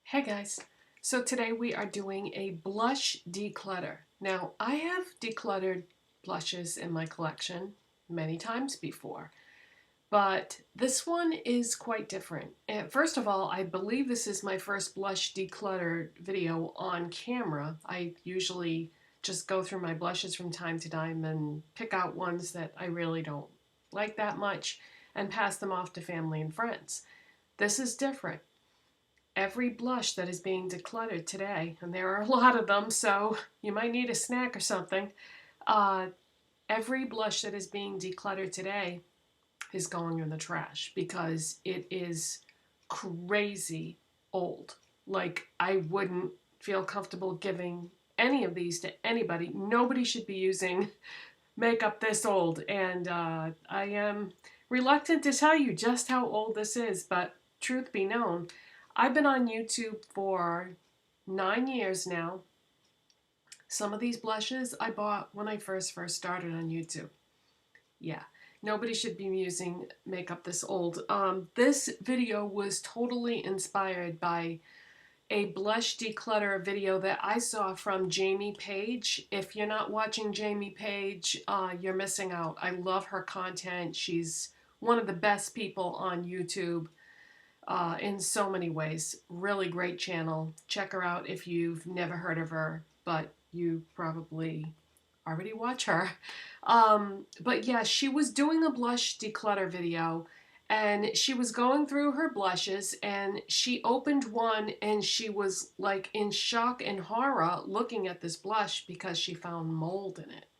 Hey guys, so today we are doing a blush declutter. Now I have decluttered blushes in my collection many times before, but this one is quite different. And first of all, I believe this is my first blush declutter video on camera. I usually just go through my blushes from time to time and pick out ones that I really don't like that much and pass them off to family and friends. This is different. Every blush that is being decluttered today, and there are a lot of them, so you might need a snack or something. Uh, every blush that is being decluttered today is going in the trash because it is crazy old. Like, I wouldn't feel comfortable giving any of these to anybody. Nobody should be using makeup this old, and I am reluctant to tell you just how old this is, but truth be known, I've been on YouTube for 9 years now. Some of these blushes I bought when I first started on YouTube. Yeah, nobody should be using makeup this old. This video was totally inspired by a blush declutter video that I saw from Jamie Paige. If you're not watching Jamie Paige, you're missing out. I love her content. She's one of the best people on YouTube. In so many ways. Really great channel. Check her out if you've never heard of her, but you probably already watch her. But yeah, she was doing a blush declutter video and she was going through her blushes and she opened one and she was like in shock and horror looking at this blush because she found mold in it.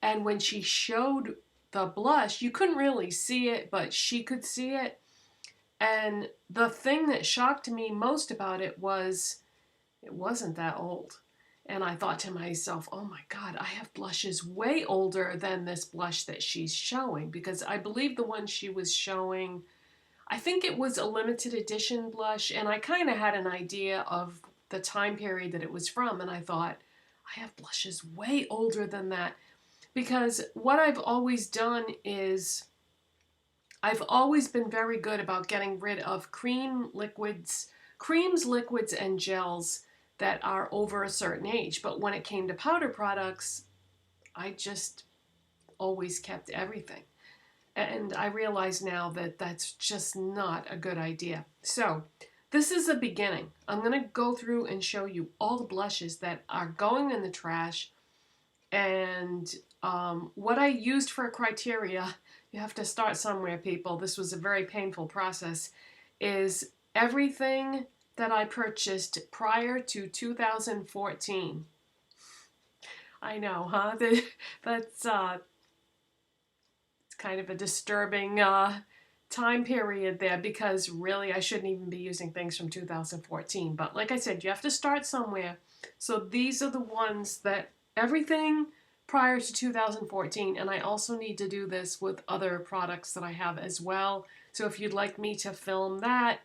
And when she showed the blush, you couldn't really see it, but she could see it. And the thing that shocked me most about it was it wasn't that old. And I thought to myself, oh my God, I have blushes way older than this blush that she's showing, because I believe the one she was showing, I think it was a limited edition blush, and I kind of had an idea of the time period that it was from, and I thought, I have blushes way older than that, because what I've always done is I've always been very good about getting rid of creams, liquids, and gels that are over a certain age. But when it came to powder products, I just always kept everything. And I realize now that that's just not a good idea. So this is a beginning. I'm going to go through and show you all the blushes that are going in the trash and what I used for a criteria. You have to start somewhere, people. This was a very painful process. Is everything that I purchased prior to 2014. I know, huh? That's it's kind of a disturbing time period there, because really I shouldn't even be using things from 2014. But like I said, you have to start somewhere. So these are the ones that everything prior to 2014, and I also need to do this with other products that I have as well. So if you'd like me to film that,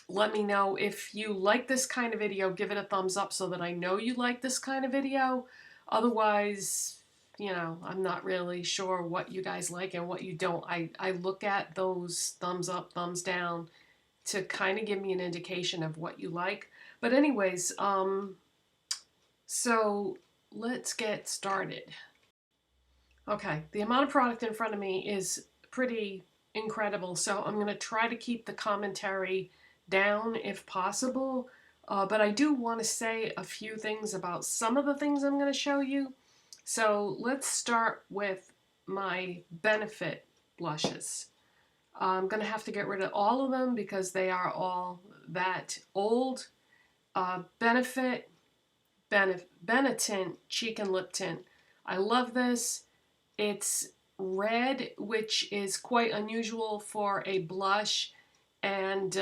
let me know. If you like this kind of video, give it a thumbs up so that I know you like this kind of video. Otherwise, you know, I'm not really sure what you guys like and what you don't. I look at those thumbs up, thumbs down to kind of give me an indication of what you like. But anyways, so let's get started. Okay, the amount of product in front of me is pretty incredible, so I'm going to try to keep the commentary down if possible, but I do want to say a few things about some of the things I'm going to show you. So let's start with my Benefit blushes. I'm going to have to get rid of all of them because they are all that old. Benefit Benetint Cheek and Lip Tint. I love this. It's red, which is quite unusual for a blush, and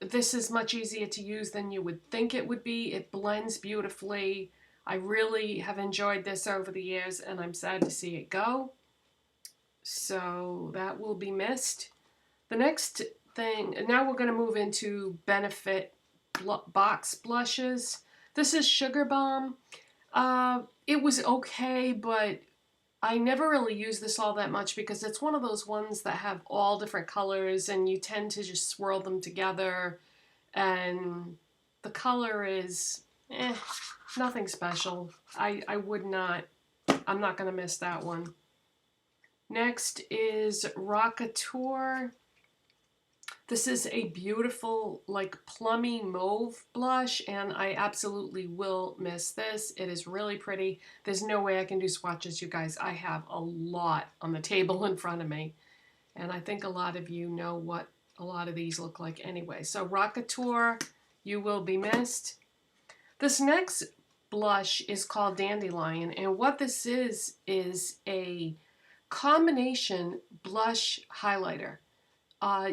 this is much easier to use than you would think it would be. It blends beautifully. I really have enjoyed this over the years, and I'm sad to see it go. So that will be missed. The next thing, now we're going to move into Benefit box blushes. This is Sugar Balm. It was okay, but I never really use this all that much because it's one of those ones that have all different colors and you tend to just swirl them together, and the color is nothing special. I would not, I'm not going to miss that one. Next is Rockateur. This is a beautiful, like, plummy mauve blush, and I absolutely will miss this. It is really pretty. There's no way I can do swatches, you guys. I have a lot on the table in front of me, and I think a lot of you know what a lot of these look like anyway. So Rockateur, you will be missed. This next blush is called Dandelion, and what this is a combination blush highlighter.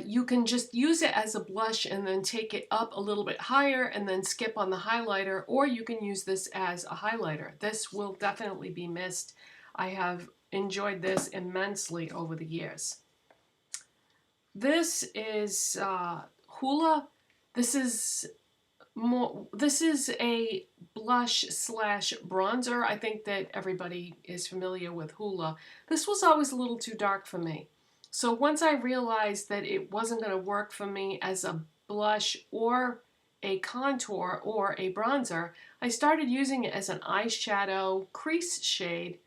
You can just use it as a blush and then take it up a little bit higher and then skip on the highlighter, or you can use this as a highlighter. This will definitely be missed. I have enjoyed this immensely over the years. This is Hoola. This is a blush slash bronzer. I think that everybody is familiar with Hoola. This was always a little too dark for me. So once I realized that it wasn't going to work for me as a blush or a contour or a bronzer, I started using it as an eyeshadow crease shade,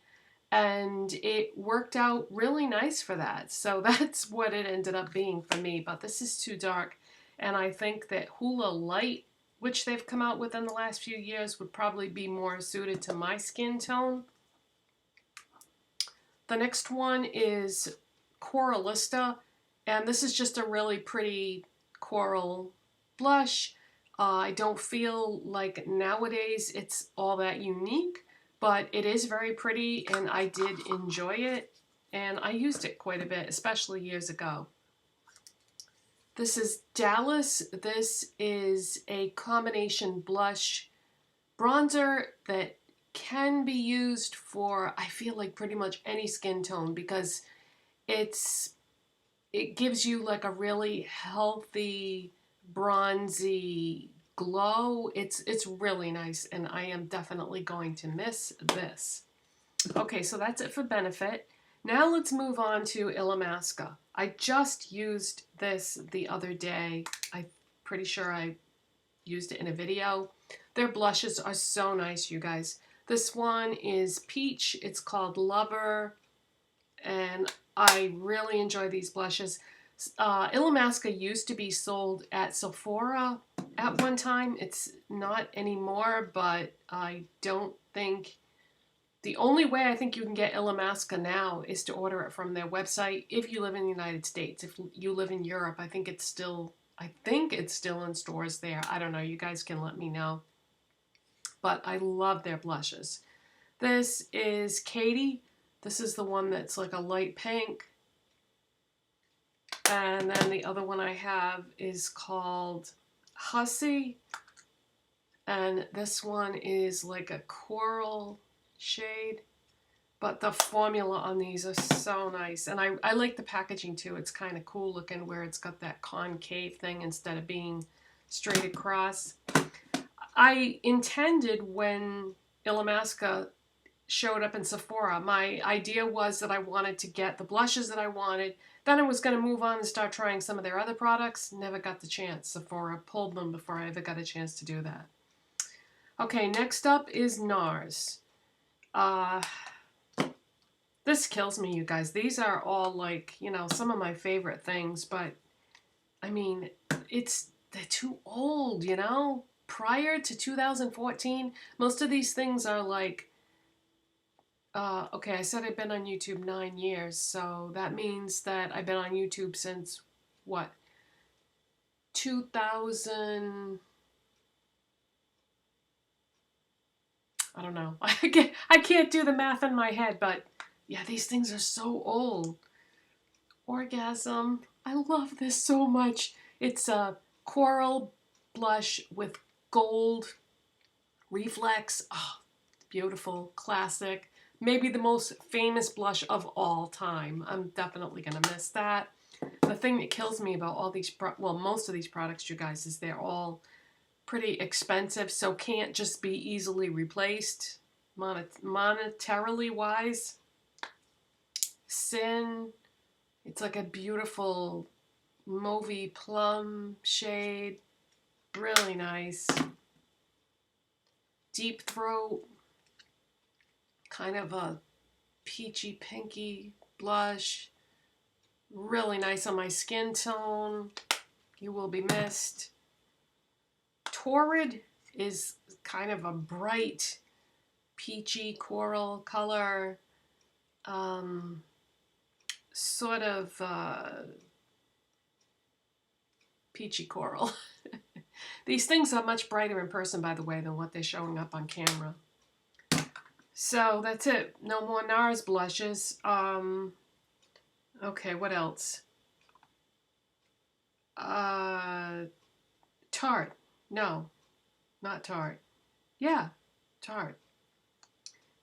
and it worked out really nice for that. So that's what it ended up being for me, but this is too dark, and I think that Hoola Light, which they've come out with in the last few years, would probably be more suited to my skin tone. The next one is Coralista, and this is just a really pretty coral blush. I don't feel like nowadays it's all that unique, but it is very pretty and I did enjoy it, and I used it quite a bit, especially years ago. This is Dallas. This is a combination blush bronzer that can be used for, I feel like, pretty much any skin tone, because it gives you like a really healthy, bronzy glow. It's really nice, and I am definitely going to miss this. Okay, so that's it for Benefit. Now let's move on to e.l.f. I just used this the other day. I'm pretty sure I used it in a video. Their blushes are so nice, you guys. This one is Peach. It's called Lover, and I really enjoy these blushes. e.l.f. used to be sold at Sephora at one time. It's not anymore, but I don't think... The only way I think you can get e.l.f. now is to order it from their website if you live in the United States. If you live in Europe, I think it's still in stores there. I don't know. You guys can let me know. But I love their blushes. This is Katie. This is the one that's like a light pink. And then the other one I have is called Hussy. And this one is like a coral shade. But the formula on these are so nice. And I like the packaging too. It's kind of cool looking where it's got that concave thing instead of being straight across. I intended, when e.l.f. showed up in Sephora, my idea was that I wanted to get the blushes that I wanted. Then I was going to move on and start trying some of their other products. Never got the chance. Sephora pulled them before I ever got a chance to do that. Okay, next up is NARS. This kills me, you guys. These are all, like, you know, some of my favorite things, but I mean, they're too old, you know? Prior to 2014, most of these things are like, okay, I said I've been on YouTube 9 years, so that means that I've been on YouTube since, what, 2000... I don't know. I can't do the math in my head, but yeah, these things are so old. Orgasm. I love this so much. It's a coral blush with gold reflex. Oh, beautiful, classic. Maybe the most famous blush of all time. I'm definitely going to miss that. The thing that kills me about all these, most of these products, you guys, is they're all pretty expensive, so can't just be easily replaced monetarily wise. Sin. It's like a beautiful mauvey plum shade. Really nice. Deep Throat. Kind of a peachy pinky blush. Really nice on my skin tone. You will be missed. Torrid is kind of a bright peachy coral color. Sort of peachy coral. These things are much brighter in person, by the way, than what they're showing up on camera. So that's it. No more NARS blushes. Okay, what else? Tarte. No, not Tarte. Yeah, Tarte.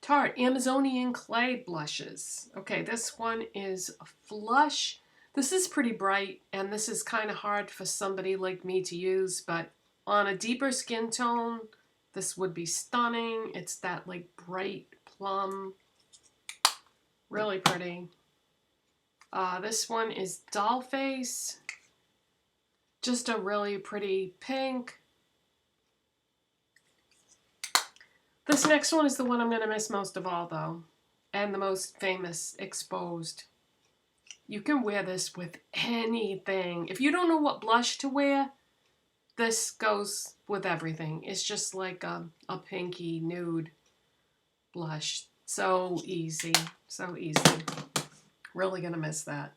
Tarte Amazonian Clay blushes. Okay, this one is a Flush. This is pretty bright, and this is kind of hard for somebody like me to use, but on a deeper skin tone, this would be stunning. It's that like bright plum. Really pretty. This one is Dollface. Just a really pretty pink. This next one is the one I'm going to miss most of all, though, and the most famous, Exposed. You can wear this with anything. If you don't know what blush to wear, this goes with everything. It's just like a pinky nude blush. So easy. So easy. Really going to miss that.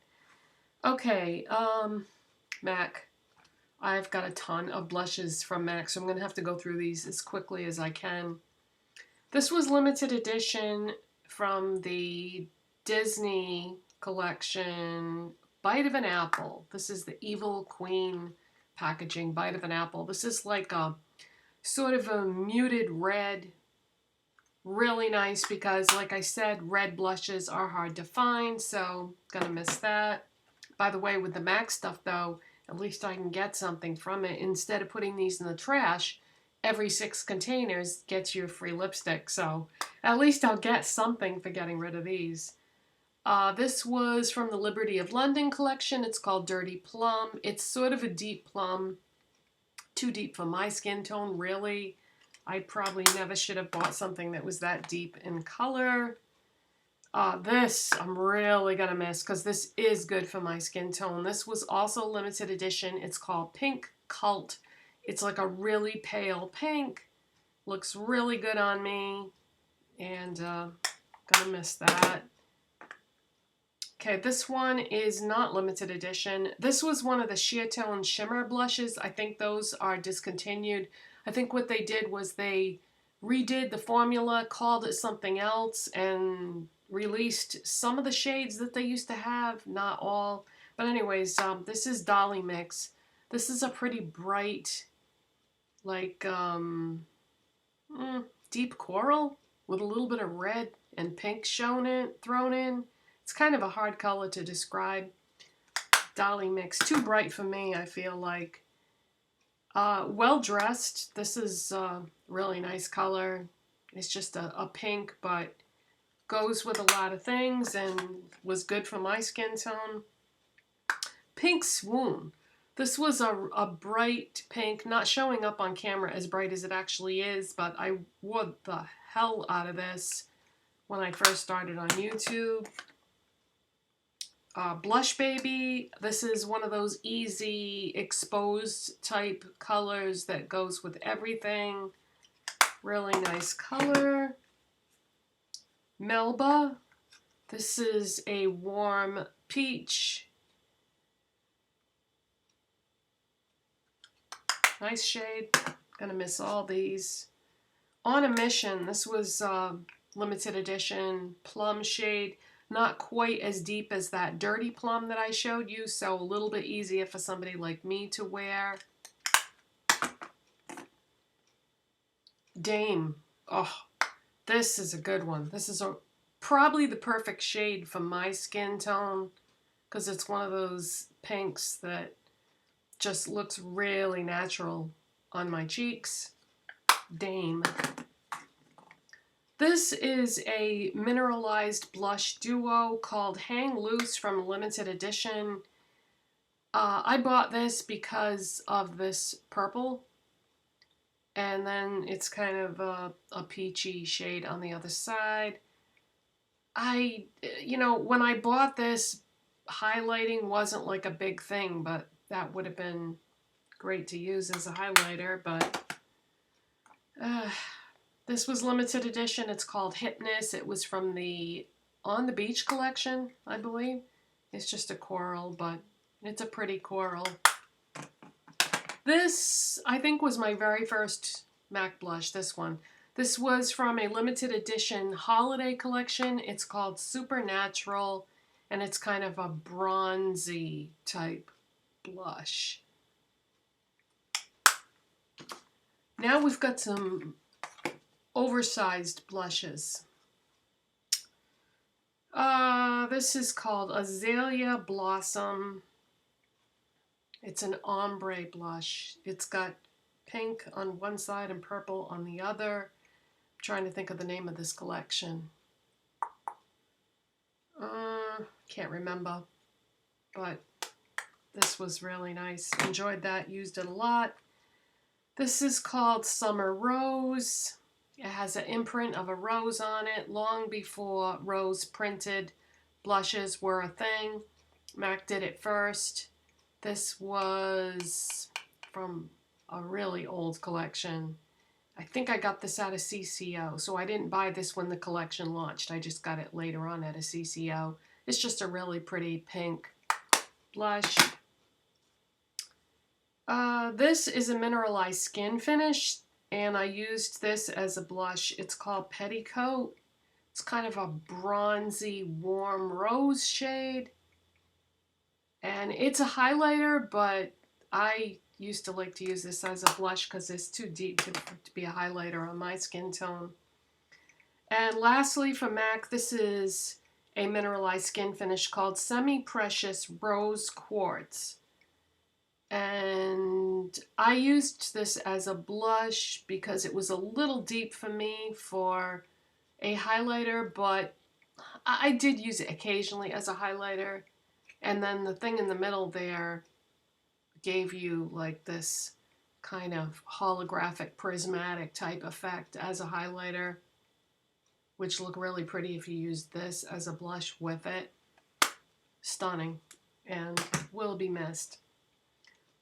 Okay, MAC. I've got a ton of blushes from MAC, so I'm going to have to go through these as quickly as I can. This was limited edition from the Disney collection, Bite of an Apple. This is the Evil Queen packaging, Bite of an Apple. This is like a sort of a muted red. Really nice because, like I said, red blushes are hard to find, so gonna miss that. By the way, with the MAC stuff though, at least I can get something from it. Instead of putting these in the trash, every 6 containers gets you a free lipstick, so at least I'll get something for getting rid of these. This was from the Liberty of London collection. It's called Dirty Plum. It's sort of a deep plum. Too deep for my skin tone, really. I probably never should have bought something that was that deep in color. This I'm really going to miss because this is good for my skin tone. This was also limited edition. It's called Pink Cult. It's like a really pale pink. Looks really good on me. And gonna miss that. Okay, this one is not limited edition. This was one of the Sheer Tone Shimmer blushes. I think those are discontinued. I think what they did was they redid the formula, called it something else, and released some of the shades that they used to have, not all. But anyways, this is Dolly Mix. This is a pretty bright, like deep coral with a little bit of red and pink thrown in. It's kind of a hard color to describe. Dolly Mix, too bright for me, I feel like. Well Dressed. This is a really nice color. It's just a pink, but goes with a lot of things and was good for my skin tone. Pink Swoon. This was a bright pink, not showing up on camera as bright as it actually is, but I wore the hell out of this when I first started on YouTube. Blush Baby. This is one of those easy exposed type colors that goes with everything. Really nice color. Melba. This is a warm peach. Nice shade. Gonna miss all these. On a Mission. This was limited edition plum shade. Not quite as deep as that Dirty Plum that I showed you, so a little bit easier for somebody like me to wear. Dame. Oh, this is a good one. This is probably the perfect shade for my skin tone because it's one of those pinks that just looks really natural on my cheeks. Dame. This is a mineralized blush duo called Hang Loose from limited edition. I bought this because of this purple, and then it's kind of a peachy shade on the other side. When I bought this, highlighting wasn't like a big thing, but that would have been great to use as a highlighter, but this was limited edition. It's called Hypnus. It was from the On the Beach collection, I believe. It's just a coral, but it's a pretty coral. This, I think, was my very first MAC blush, this one. This was from a limited edition holiday collection. It's called Supernatural, and it's kind of a bronzy type blush. Now we've got some oversized blushes. This is called Azalea Blossom. It's an ombre blush. It's got pink on one side and purple on the other. I'm trying to think of the name of this collection. Can't remember, but this was really nice. Enjoyed that, used it a lot. This is called Summer Rose. It has an imprint of a rose on it long before rose printed blushes were a thing. MAC did it first. This was from a really old collection. I think I got this at a CCO, so I didn't buy this when the collection launched. I just got it later on at a CCO. It's just a really pretty pink blush. This is a mineralized skin finish, and I used this as a blush. It's called Petticoat. It's kind of a bronzy, warm rose shade. And it's a highlighter, but I used to like to use this as a blush because it's too deep to be a highlighter on my skin tone. And lastly, from MAC, this is a mineralized skin finish called Semi-Precious Rose Quartz. And I used this as a blush because it was a little deep for me for a highlighter, but I did use it occasionally as a highlighter. And then the thing in the middle there gave you like this kind of holographic prismatic type effect as a highlighter, which look really pretty if you use this as a blush with it. Stunning and will be missed.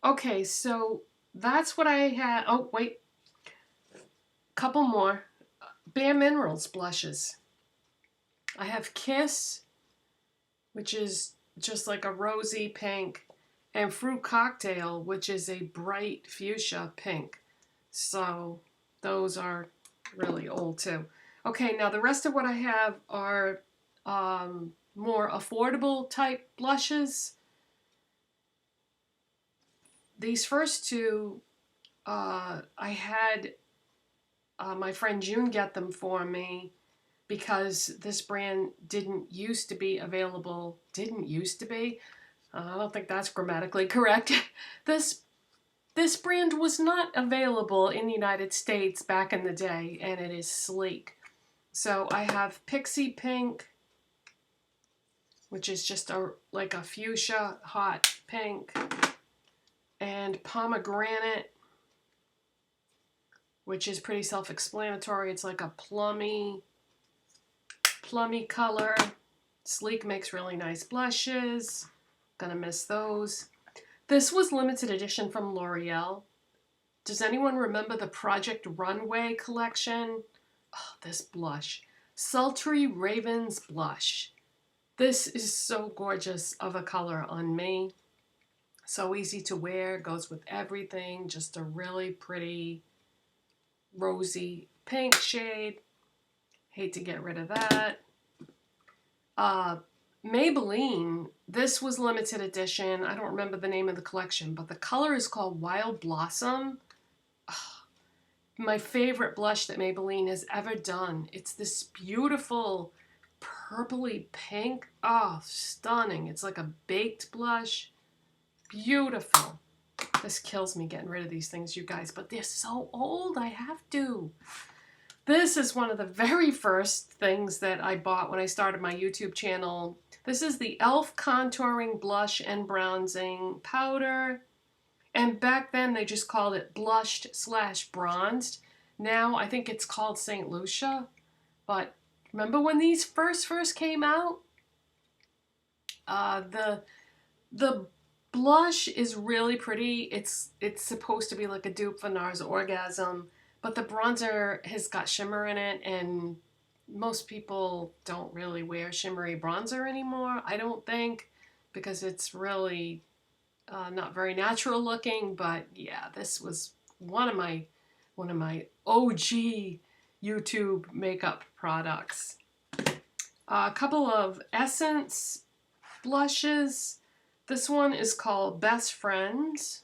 Okay, so that's what I had. Oh, wait. Couple more. Bare Minerals blushes. I have Kiss, which is just like a rosy pink, and Fruit Cocktail, which is a bright fuchsia pink. So those are really old too. Okay, now the rest of what I have are more affordable type blushes. These first two, I had my friend June get them for me because this brand didn't used to be available. Didn't used to be? I don't think that's grammatically correct. This brand was not available in the United States back in the day, and it is sleek. So I have Pixie Pink, which is just like a fuchsia hot pink, and Pomegranate, which is pretty self-explanatory. It's like a plummy color. Sleek makes really nice blushes. Gonna miss those. This was limited edition from L'Oreal. Does anyone remember the Project Runway collection? Oh, this blush. Sultry Ravens Blush. This is so gorgeous of a color on me. So easy to wear, goes with everything. Just a really pretty rosy pink shade. Hate to get rid of that. Maybelline, this was limited edition. I don't remember the name of the collection, but the color is called Wild Blossom. Oh, my favorite blush that Maybelline has ever done. It's this beautiful purpley pink. Oh, stunning. It's like a baked blush. Beautiful. This kills me getting rid of these things, you guys, but they're so old. I have to. This is one of the very first things that I bought when I started my YouTube channel. This is the e.l.f. Contouring Blush and Bronzing Powder. And back then they just called it blushed/bronzed. Now I think it's called St. Lucia. But remember when these first came out? The blush is really pretty. It's supposed to be like a dupe for NARS Orgasm, but the bronzer has got shimmer in it, and most people don't really wear shimmery bronzer anymore, I don't think, because it's really not very natural looking. But yeah, this was one of my OG YouTube makeup products. A couple of Essence blushes. This one is called Best Friends.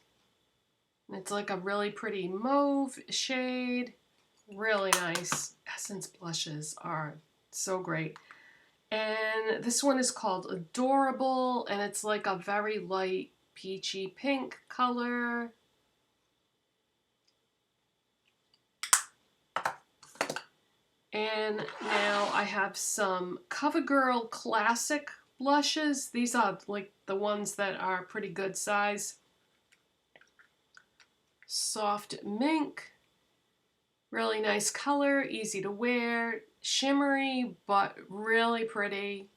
It's like a really pretty mauve shade. Really nice. Essence blushes are so great. And this one is called Adorable, and it's like a very light peachy pink color. And now I have some CoverGirl Classic blushes. These are like the ones that are pretty good size. Soft mink. Really nice color, easy to wear, shimmery but really pretty.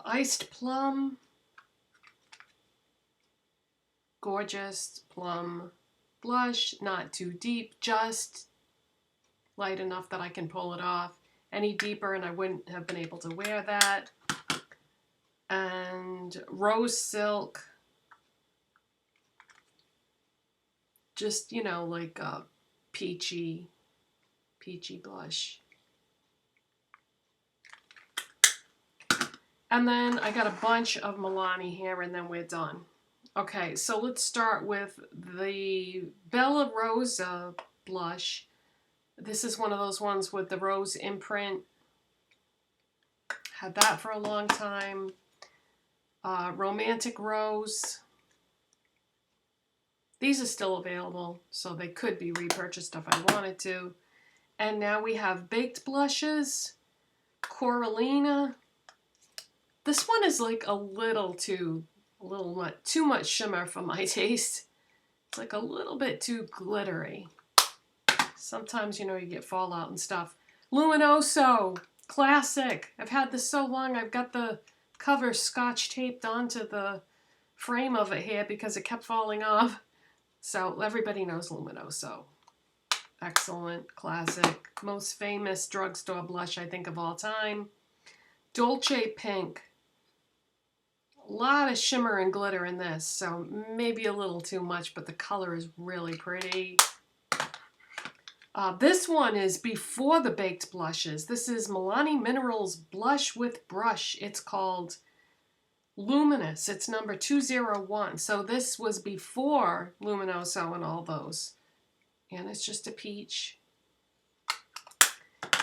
Iced plum. Gorgeous plum blush, not too deep, just light enough that I can pull it off. Any deeper and I wouldn't have been able to wear that. And Rose Silk. Just, you know, like a peachy blush. And then I got a bunch of Milani here, and then we're done. Okay, so let's start with the Bella Rosa blush. This is one of those ones with the rose imprint. Had that for a long time. Romantic Rose. These are still available, so they could be repurchased if I wanted to. And now we have baked blushes. Coralina. This one is like a little too much shimmer for my taste. It's like a little bit too glittery. Sometimes, you know, you get fallout and stuff. Luminoso, classic. I've had this so long, I've got the cover scotch taped onto the frame of it here because it kept falling off. So everybody knows Luminoso. Excellent, classic, most famous drugstore blush I think of all time. Dolce Pink. A lot of shimmer and glitter in this, so maybe a little too much, but the color is really pretty. This one is before the baked blushes. This is Milani Minerals Blush with Brush. It's called Luminous. It's number 201. So this was before Luminoso and all those. And it's just a peach.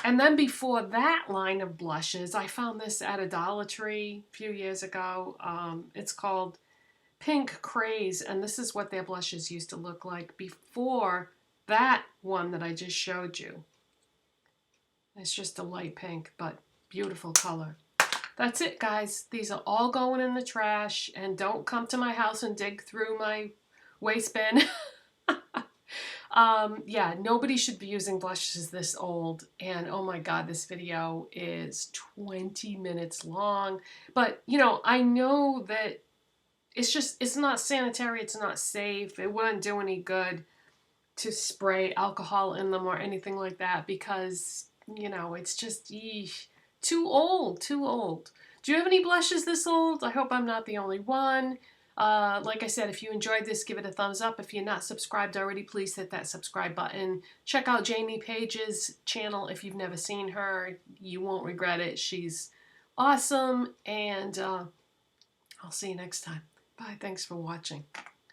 And then before that line of blushes, I found this at a Dollar Tree a few years ago. It's called Pink Craze, and this is what their blushes used to look like before that one that I just showed you. It's just a light pink, but beautiful color. That's it, guys. These are all going in the trash, and don't come to my house and dig through my waste bin. Yeah, nobody should be using blushes this old, and oh my god, this video is 20 minutes long. But, you know, I know that it's not sanitary, it's not safe, it wouldn't do any good to spray alcohol in them or anything like that because, you know, it's just too old. Do you have any blushes this old? I hope I'm not the only one. Like I said, if you enjoyed this, give it a thumbs up. If you're not subscribed already, please hit that subscribe button. Check out Jamie Paige's channel if you've never seen her. You won't regret it. She's awesome, and I'll see you next time. Bye. Thanks for watching.